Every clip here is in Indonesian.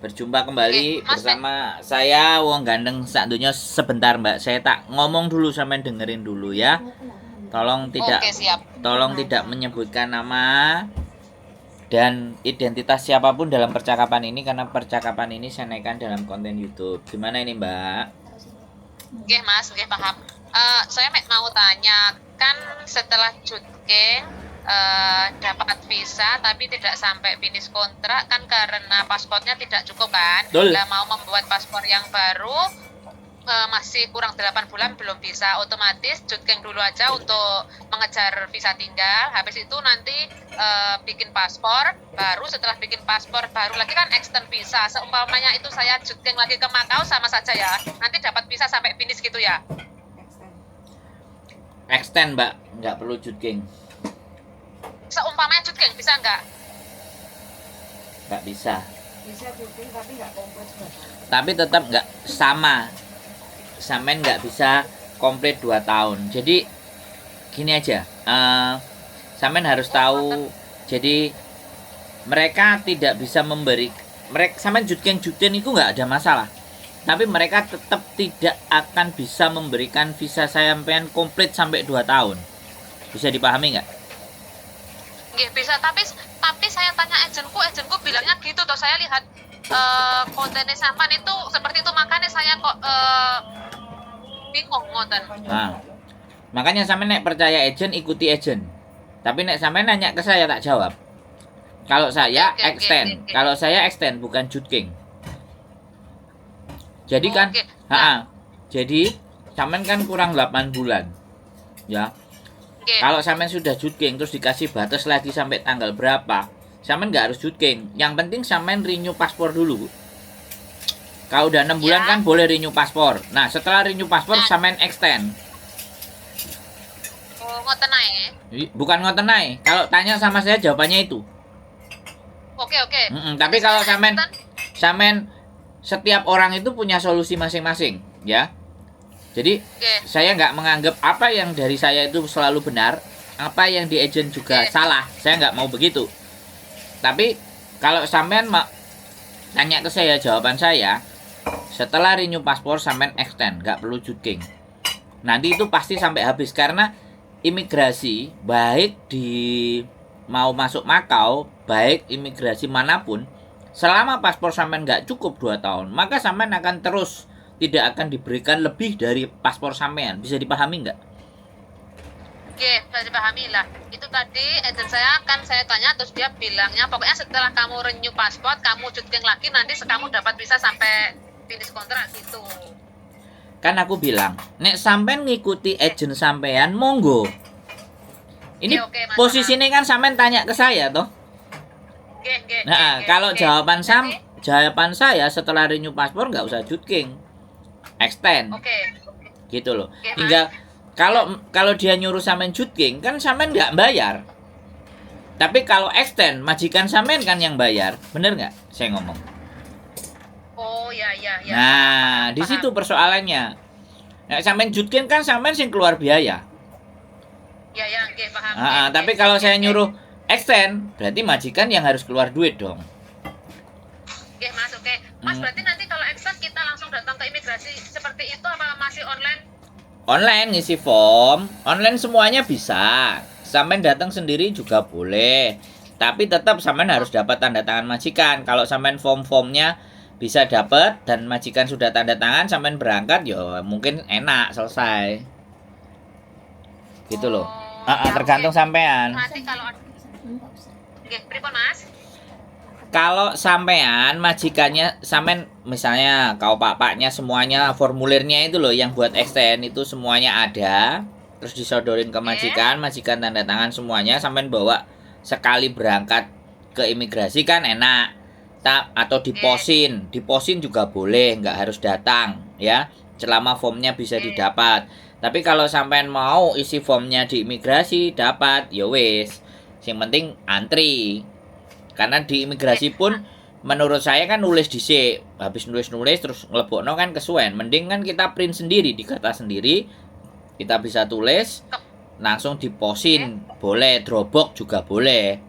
Berjumpa Oke, kembali Mas Mek. bersama saya Wong Gandeng Sakdunya. Sebentar Mbak, saya tak ngomong dulu sampai dengerin dulu ya. Tolong tidak Oke, siap. tolong tidak menyebutkan nama dan identitas siapapun dalam percakapan ini, karena percakapan ini saya naikkan dalam konten YouTube. Gimana ini Mbak? Oke, Mas, oke paham. Saya mau tanya, kan setelah Jutking dapat visa tapi tidak sampai finish kontrak kan karena paspornya tidak cukup kan? Betul. Lah mau membuat paspor yang baru masih kurang 8 bulan belum bisa, otomatis Jutking dulu aja untuk mengejar visa tinggal. Habis itu nanti bikin paspor baru, setelah bikin paspor baru lagi kan extend visa. Seumpamanya itu saya Jutking lagi ke Makau sama saja ya. Nanti dapat visa sampai finish gitu ya. Extend Mbak, nggak perlu jutking. Seumpamanya Jutking bisa nggak? Nggak bisa. Bisa syuting tapi nggak komplit juga. Tapi tetap nggak sama. Sampean nggak bisa komplit 2 tahun. Jadi gini aja, sampean harus tahu. Jadi mereka tidak bisa memberi, mereka sampean jutken itu nggak ada masalah. Tapi mereka tetap tidak akan bisa memberikan visa sampean komplit sampai 2 tahun. Bisa dipahami nggak? Nggih, bisa, tapi saya tanya agenku bilangnya gitu toh. Saya lihat kontennya sampean itu seperti itu, makanya saya kok bingung ngoten. Nah, makanya sampean nek percaya agent, ikuti agent. Tapi nek sampean nanya ke saya, tak jawab. Kalau saya Oke, extend, oke. kalau saya extend bukan jutking. Jadi kan, Oke. jadi sampean kan kurang 8 bulan. Ya. Oke. Kalau sampean sudah jutking terus dikasih batas lagi sampai tanggal berapa, sampean nggak harus jutking. Yang penting sampean renew paspor dulu. Kalau udah 6 bulan kan boleh renew paspor. Nah, setelah renew paspor sampean extend. Oh, ngoten ae. Bukan ngoten ae. Kalau tanya sama saya jawabannya itu. Oke. Tapi kalau sampean setiap orang itu punya solusi masing-masing, ya. Jadi Oke. saya nggak menganggap apa yang dari saya itu selalu benar, apa yang di agent juga salah. Saya nggak mau begitu. Tapi kalau sampean tanya ke saya, jawaban saya setelah renew paspor sampean extend, nggak perlu jutking. Nanti itu pasti sampai habis, karena imigrasi baik di mau masuk Makau, baik imigrasi manapun, selama paspor sampean nggak cukup 2 tahun, maka sampean akan terus tidak akan diberikan lebih dari paspor sampean. Bisa dipahami nggak? Oke, bisa dipahami lah. Itu tadi agent saya kan saya tanya, terus dia bilangnya pokoknya setelah kamu renew paspor, kamu jutking lagi, nanti kamu dapat visa sampai finish kontrak gitu. Kan aku bilang, nek sampean ngikuti agent sampean, monggo. Ini Oke, Mas. posisinya kan sampean tanya ke saya toh. Oke. Nah, kalau jawaban saya setelah renew paspor nggak usah jutking, extend, Oke. gitu loh. Oke, Hingga kalau dia nyuruh sampean jutking, kan sampean nggak bayar. Tapi kalau extend, majikan sampean kan yang bayar, bener nggak? Saya ngomong. Oh, ya. Nah, di situ persoalannya. Nah, sampean jutking kan sampean sing keluar biaya. Ya, oke, paham. Tapi kalau saya nyuruh extend, berarti majikan yang harus keluar duit dong. Oke, Mas, oke. Mas, berarti nanti kalau extend kita langsung datang ke imigrasi seperti itu apa masih online? Online ngisi form, online semuanya bisa. Sampean datang sendiri juga boleh. Tapi tetap sampean harus dapat tanda tangan majikan. Kalau sampean form-formnya bisa dapat dan majikan sudah tanda tangan, sampean berangkat, ya mungkin enak, selesai. Gitu loh. Ya, Tergantung oke. sampean. Nanti kalau oke, pripun Mas? Kalau sampean majikannya, sampean misalnya kau paknya semuanya formulirnya itu loh yang buat extend itu semuanya ada, terus disodorin ke majikan tanda tangan semuanya, sampean bawa sekali berangkat ke imigrasi kan enak. Atau diposin juga boleh, nggak harus datang ya, selama formnya bisa didapat. Tapi kalau sampean mau isi formnya di imigrasi dapat, ya wis, yang penting antri. Karena di imigrasi pun menurut saya kan nulis dhisik, habis nulis terus ngelebokno kan kesuwen. Mending kan kita print sendiri, dikata sendiri, kita bisa tulis langsung diposin, boleh, Dropbox juga boleh.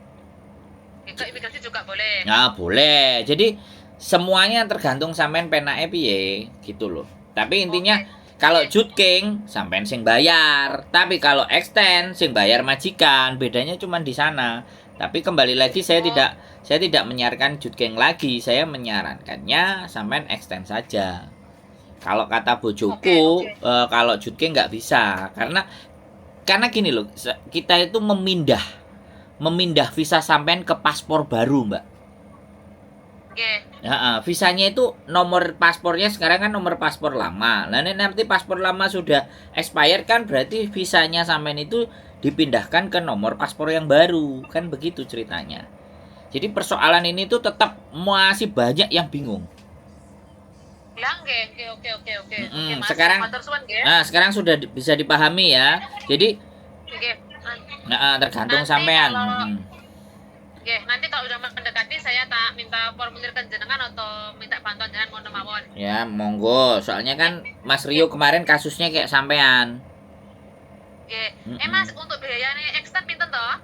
Itu imigrasi juga boleh. Nah, boleh. Jadi semuanya tergantung sampean penake piye gitu loh. Tapi intinya kalau jutking sampean sing bayar, tapi kalau extend sing bayar majikan, bedanya cuma di sana. Tapi kembali lagi saya tidak menyarankan jutking lagi, saya menyarankannya sampean extend saja. Kalau kata bojoku, kalau jutking nggak bisa karena gini loh, kita itu memindah visa sampean ke paspor baru, Mbak. Oke. Visanya itu nomor paspornya sekarang kan nomor paspor lama. Nah, nanti paspor lama sudah expired kan berarti visanya sampean itu dipindahkan ke nomor paspor yang baru. Kan begitu ceritanya. Jadi persoalan ini tuh tetap masih banyak yang bingung. Oke. Sekarang sekarang sudah bisa dipahami ya. Jadi tergantung Nanti sampean. Oke, nanti kalau udah mendekati saya tak minta formulir ke jenengan atau minta bantuan jenengan ngono mawon. Ya, monggo. Soalnya kan Mas Rio kemarin kasusnya kayak sampean. Oke. Mas, untuk biayanya extend pinten toh?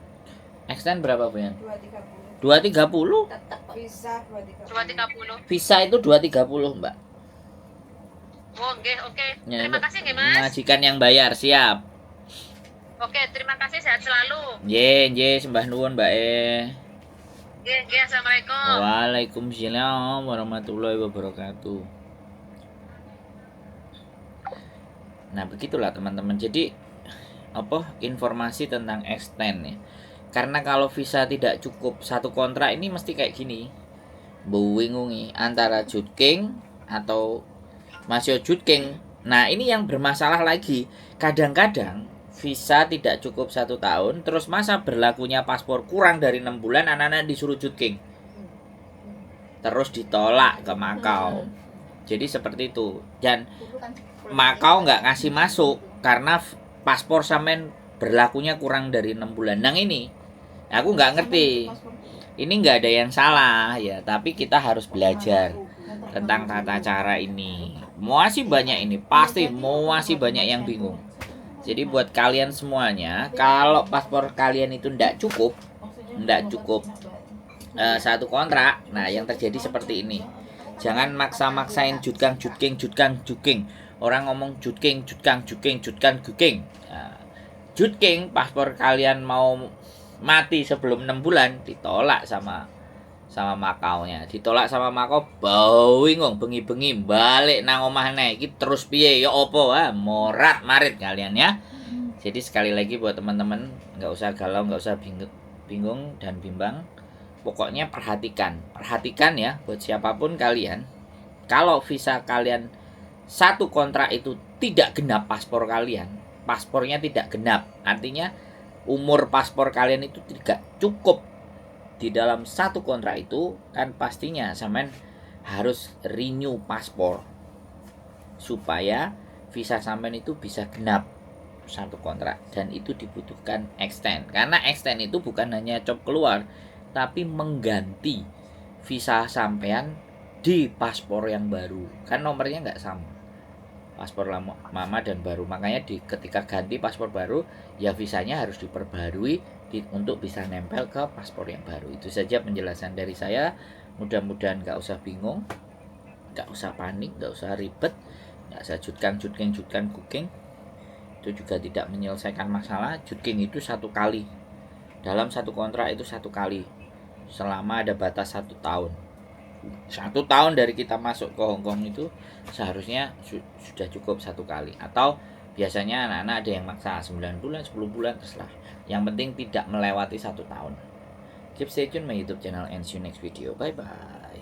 Extend berapa, Bu? 230. 230? Tetap bisa 230. 230. Visa itu 230, Mbak. Oh, oke. Ya, Terima kasih nggih, Mas. majikan yang bayar, siap. Oke, terima kasih, sehat selalu. Nggih, sembah nuwun, Mbak Nggih, assalamualaikum. Waalaikumsalam warahmatullahi wabarakatuh. Nah, begitulah teman-teman. Jadi informasi tentang extend ya. Karena kalau visa tidak cukup satu kontrak ini mesti kayak gini. Bingungi antara jutking atau masih jutking. Nah, ini yang bermasalah lagi. Kadang-kadang visa tidak cukup 1 tahun, terus masa berlakunya paspor kurang dari 6 bulan, anak-anak disuruh jutking. Terus ditolak ke Makau. Jadi seperti itu. Dan Makau nggak ngasih masuk karena paspor sampean berlakunya kurang dari 6 bulan. Nah ini, aku nggak ngerti. Ini nggak ada yang salah ya, tapi kita harus belajar tentang tata cara ini. Masih banyak ini, pasti masih banyak yang bingung. Jadi buat kalian semuanya, kalau paspor kalian itu tidak cukup satu kontrak, nah yang terjadi seperti ini. Jangan maksa-maksain jutking. Orang ngomong jutking. Nah, jutking paspor kalian mau mati sebelum 6 bulan ditolak sama Makaunya. Ditolak sama Makau, bingung bengi-bengi balik nang omah neh. Iki terus piye ya opo morat marit kalian ya. Jadi sekali lagi buat teman-teman, nggak usah galau, nggak usah bingung dan bimbang. Pokoknya perhatikan ya buat siapapun kalian. Kalau visa kalian satu kontrak itu tidak genap paspor kalian, paspornya tidak genap, artinya umur paspor kalian itu tidak cukup di dalam satu kontrak itu, kan pastinya sampean harus renew paspor supaya visa sampean itu bisa genap satu kontrak, dan itu dibutuhkan extend. Karena extend itu bukan hanya cop keluar, tapi mengganti visa sampean di paspor yang baru. Kan nomornya nggak sama, paspor lama dan baru. Makanya ketika ganti paspor baru, ya visanya harus diperbarui untuk bisa nempel ke paspor yang baru. Itu saja penjelasan dari saya. Mudah-mudahan nggak usah bingung, nggak usah panik, nggak usah ribet, nggak usah jutking. Itu juga tidak menyelesaikan masalah. Jutking itu 1 kali dalam satu kontrak, itu 1 kali selama ada batas 1 tahun. 1 tahun dari kita masuk ke Hongkong itu seharusnya sudah cukup 1 kali. Atau biasanya anak-anak ada yang maksa 9 bulan, 10 bulan, terserah. Yang penting tidak melewati 1 tahun. Keep stay tune my YouTube channel and see you next video. Bye bye.